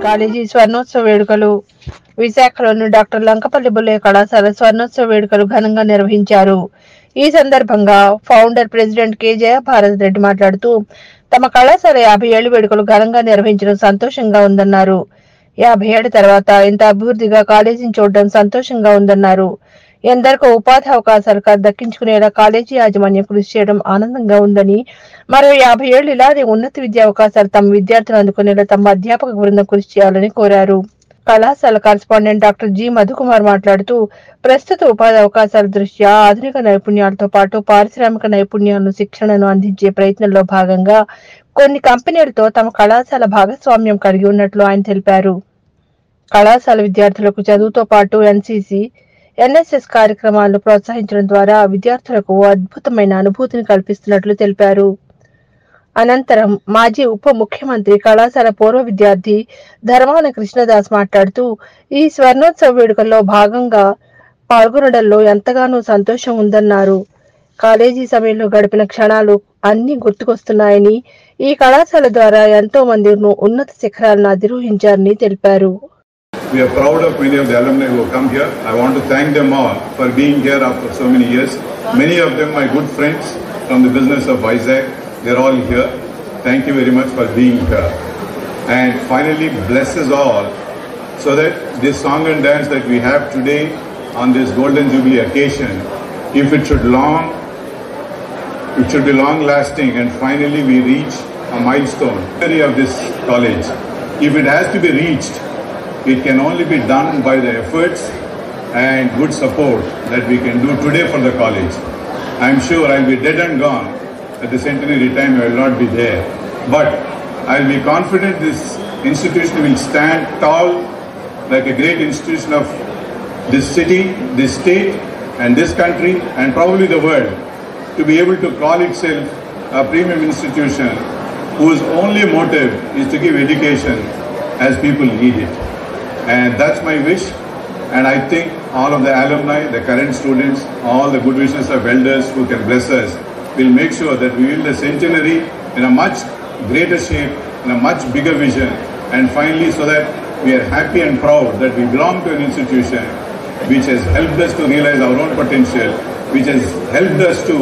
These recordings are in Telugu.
కాలేజీ స్వర్ణోత్సవ వేడుకలు. విశాఖలోని డాక్టర్ లంకపల్లి బుల్లయ్య కళాశాల స్వర్ణోత్సవ వేడుకలు ఘనంగా నిర్వహించారు. ఈ సందర్భంగా founder president K Jayabharat Reddy మాట్లాడుతూ తమ కళాశాల 50 ఏళ్ల వేడుకలు ఘనంగా నిర్వహించడం సంతోషంగా ఉందన్నారు. 50 ఏళ్ల తర్వాత ఇంత అభివృద్ధిగా కాలేజీని చూడడం సంతోషంగా ఉందన్నారు. ఎందరికో ఉపాధి అవకాశాలు దక్కించుకునేలా కాలేజీ యాజమాన్యం కృషి చేయడం ఆనందంగా ఉందని, మరో 50 ఏళ్లు ఇలానే ఉన్నత విద్యా అవకాశాలు తమ విద్యార్థులు అందుకునేలా తమ అధ్యాపక బృందం కృషి చేయాలని కోరారు. కళాశాల కరెస్పాండెంట్ డాక్టర్ జి మధుకుమార్ మాట్లాడుతూ ప్రస్తుత ఉపాధి అవకాశాల దృష్ట్యా ఆధునిక నైపుణ్యాలతో పాటు పారిశ్రామిక నైపుణ్యాలను శిక్షణను అందించే ప్రయత్నంలో భాగంగా కొన్ని కంపెనీలతో తమ కళాశాల భాగస్వామ్యం కలిగి ఉన్నట్లు ఆయన తెలిపారు. కళాశాల విద్యార్థులకు చదువుతో పాటు ఎన్సీసీ, ఎన్ఎస్ఎస్ కార్యక్రమాలను ప్రోత్సహించడం ద్వారా విద్యార్థులకు అద్భుతమైన అనుభూతిని కల్పిస్తున్నట్లు తెలిపారు. అనంతరం మాజీ ఉప ముఖ్యమంత్రి, కళాశాల పూర్వ విద్యార్థి ధర్మాన కృష్ణదాస్ మాట్లాడుతూ ఈ స్వర్ణోత్సవ వేడుకల్లో భాగంగా పాల్గొనడంలో ఎంతగానో సంతోషం ఉందన్నారు. కాలేజీ సమయంలో గడిపిన క్షణాలు అన్ని గుర్తుకొస్తున్నాయని, ఈ కళాశాల ద్వారా ఎంతో మంది ఉన్నత శిఖరాలను అధిరోహించారని తెలిపారు. We are proud of many of the alumni who have come here. I want to thank them all for being here after so many years. Many of them my good friends from the business of Vizag. They are all here. Thank you very much for being here. And finally, bless us all so that this song and dance that we have today on this Golden Jubilee occasion, if it should be long lasting, and finally we reach a milestone of this college. If it has to be reached, it can only be done by the efforts and good support that we can do today for the college. I am sure I will be dead and gone at the centenary time. I will not be there, but I will be confident this institution will stand tall like a great institution of this city, this state and this country and probably the world, to be able to call itself a premium institution whose only motive is to give education as people need it. And that's my wish, and I think all of the alumni, the current students, all the good wishes of elders who can bless us will make sure that we will the centenary in a much greater shape, in a much bigger vision, and finally so that we are happy and proud that we belong to an institution which has helped us to realize our own potential, which has helped us to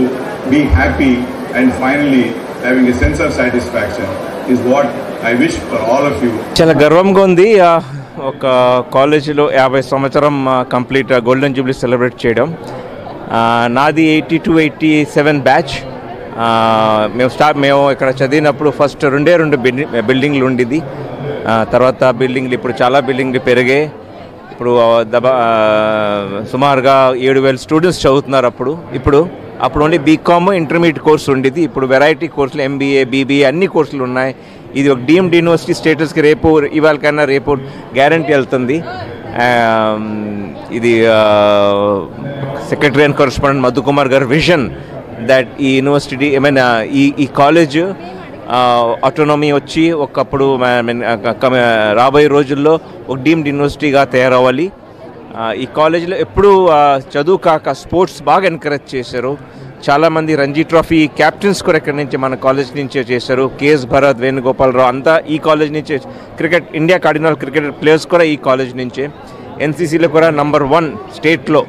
be happy, and finally having a sense of satisfaction is what I wish for all of you. చాలా గర్వంగా ఉంది ఒక కాలేజీలో 50 సంవత్సరం కంప్లీట్ గోల్డెన్ జూబ్లీ సెలబ్రేట్ చేయడం. నాది 82-87 బ్యాచ్. మేము ఇక్కడ చదివినప్పుడు ఫస్ట్ రెండే బిల్డింగ్లు ఉండేది. తర్వాత బిల్డింగ్లు ఇప్పుడు చాలా బిల్డింగ్లు పెరిగాయి. ఇప్పుడు సుమారుగా 7,000 స్టూడెంట్స్ చదువుతున్నారు. అప్పుడు ఓన్లీ బీకామ్ ఇంటర్మీడియట్ కోర్సు ఉండేది. ఇప్పుడు వెరైటీ కోర్సులు ఎంబీఏ, బీబీఏ అన్ని కోర్సులు ఉన్నాయి. ఇది ఒక డీమ్డ్ యూనివర్సిటీ స్టేటస్కి ఇవాళ కన్నా రేపు గ్యారంటీ వెళ్తుంది. ఇది సెక్రటరీ అండ్ కరెస్పాండెంట్ మధుకుమార్ గారి విజన్ దట్ ఈ యూనివర్సిటీ ఈ కాలేజ్ ఆటోనమీ వచ్చి ఒకప్పుడు రాబోయే రోజుల్లో ఒక డీమ్డ్ యూనివర్సిటీగా తయారవ్వాలి. ఈ కాలేజీలో ఎప్పుడూ చదువు కాక స్పోర్ట్స్ బాగా ఎంకరేజ్ చేశారు. చాలామంది రంజీ ట్రోఫీ క్యాప్టెన్స్ కూడా ఇక్కడి నుంచి మన కాలేజ్ నుంచే చేశారు. కేఎస్ భరత్, వేణుగోపాలరావు అంతా ఈ కాలేజ్ నుంచే. Cricket India cardinal cricket players కూడా ఈ కాలేజ్ నుంచే. ఎన్సీసీలో కూడా నంబర్ 1 స్టేట్లో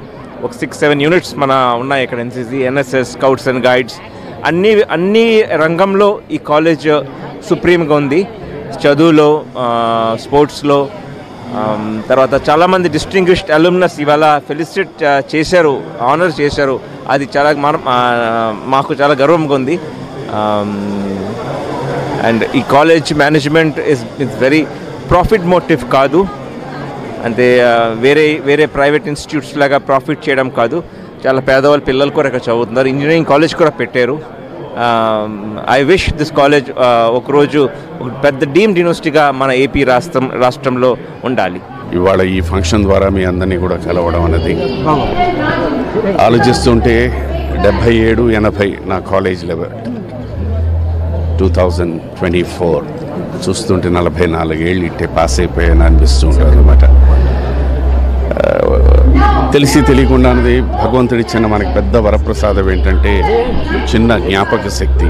ఒక 6-7 యూనిట్స్ మన ఉన్నాయి ఇక్కడ. NCC, NSS, scouts and guides అన్ని రంగంలో ఈ కాలేజ్ సుప్రీంగా ఉంది. చదువులో, స్పోర్ట్స్లో. తర్వాత చాలామంది డిస్టింగ్విష్డ్ అలుమ్నస్ ఇవాళ ఫెలిసిటేట్ చేశారు, ఆనర్ చేశారు. అది చాలా మాకు చాలా గర్వంగా ఉంది. అండ్ ఈ college management is very profit motive కాదు. అంటే వేరే ప్రైవేట్ ఇన్స్టిట్యూట్స్ లాగా ప్రాఫిట్ చేయడం కాదు. చాలా పేదవాళ్ళ పిల్లలు కూడా ఇక్కడ చదువుతున్నారు. ఇంజనీరింగ్ కాలేజ్ కూడా పెట్టారు. ఐ విష్ దిస్ కాలేజ్ ఒకరోజు ఒక పెద్ద డీమ్డ్ యూనివర్సిటీగా మన ఏపీ రాష్ట్రంలో ఉండాలి. ఇవాళ ఈ ఫంక్షన్ ద్వారా మీ అందరినీ కూడా కలవడం అనేది ఆలోచిస్తుంటే 77-80 నా కాలేజ్ లెవెల్ 2024 చూస్తుంటే 44 ఏళ్ళు ఇట్టే పాస్ అయిపోయాను అనిపిస్తూ ఉంటారు అనమాట. తెలిసి తెలియకుండానది భగవంతుడి ఇచ్చిన మనకి పెద్ద వరప్రసాదం ఏంటంటే చిన్న జ్ఞాపక శక్తి.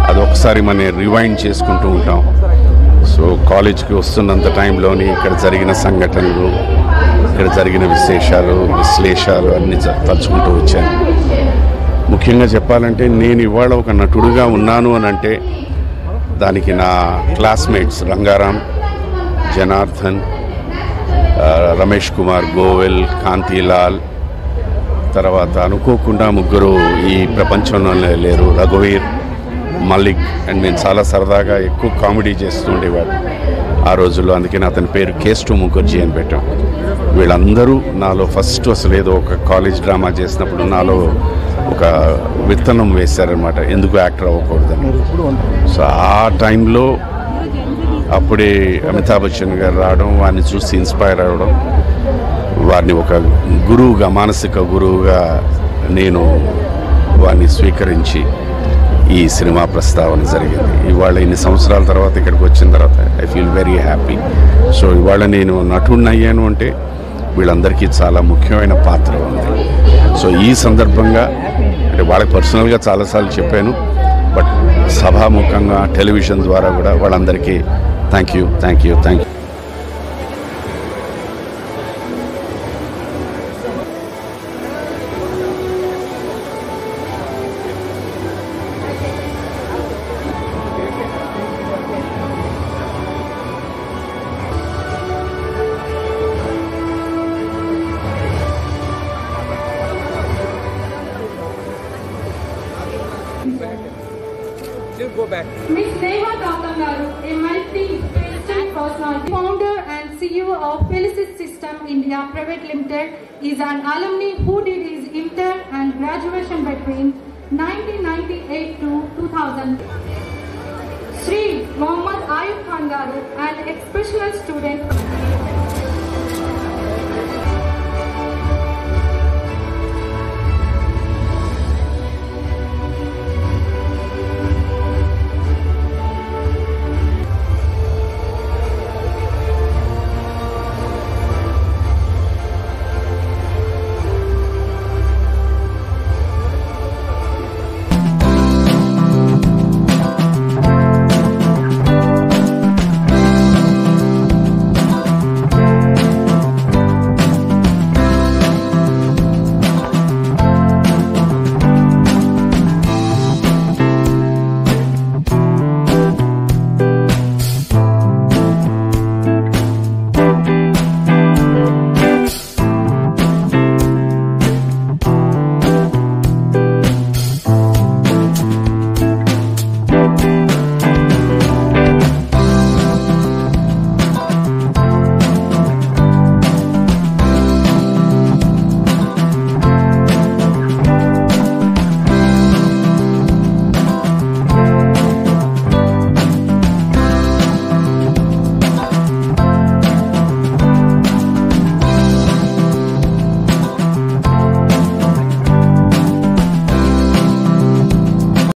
అది ఒకసారి మనం రివైండ్ చేసుకుంటూ ఉంటాం. సో కాలేజ్కి వస్తున్నంత టైంలోని ఇక్కడ జరిగిన సంఘటనలు, ఇక్కడ జరిగిన విశేషాలు, విశ్లేషాలు అన్నీ తలుచుకుంటూ వచ్చాను. ముఖ్యంగా చెప్పాలంటే నేను ఇవాళ ఒక నటుడుగా ఉన్నాను అని అంటే దానికి నా క్లాస్మేట్స్ రంగారాం, జనార్దన్, రమేష్ కుమార్, గోవెల్, కాంతిలాల్, తర్వాత అనుకోకుండా ముగ్గురు ఈ ప్రపంచంలో లేరు, రఘువీర్, మల్లిక్. అండ్ నేను చాలా సరదాగా ఎక్కువ కామెడీ చేస్తుండేవాడు ఆ రోజుల్లో. అందుకని అతని పేరు కేస్టు ముఖర్జీ అని పెట్టాం. వీళ్ళందరూ నాలో ఫస్ట్ అసలు ఏదో ఒక కాలేజ్ డ్రామా చేసినప్పుడు నాలో ఒక విత్తనం వేశారనమాట, ఎందుకు యాక్టర్ అవ్వకూడదని. సో ఆ టైంలో అప్పుడే అమితాబ్ బచ్చన్ గారు రావడం, వారిని చూసి ఇన్స్పైర్ అవ్వడం, వారిని ఒక గురువుగా, మానసిక గురువుగా నేను వారిని స్వీకరించి ఈ సినిమా ప్రస్తావన జరిగింది. ఇవాళ ఇన్ని సంవత్సరాల తర్వాత ఇక్కడికి వచ్చిన తర్వాత I feel very happy. So ఇవాళ నేను నటుడిని అయ్యాను అంటే వీళ్ళందరికీ చాలా ముఖ్యమైన పాత్ర ఉంది. సో ఈ సందర్భంగా అంటే వాళ్ళకి పర్సనల్గా చాలాసార్లు చెప్పాను, బట్ సభాముఖంగా టెలివిజన్ ద్వారా కూడా వాళ్ళందరికీ thank you. Ms. Neha Kakangaru, a multi-faceted personality, founder and CEO of Felicis System India Private Limited, is an alumni who did his intern and graduation between 1998 to 2000. Sri Mohammad Ayub Khan Garu, an exceptional student.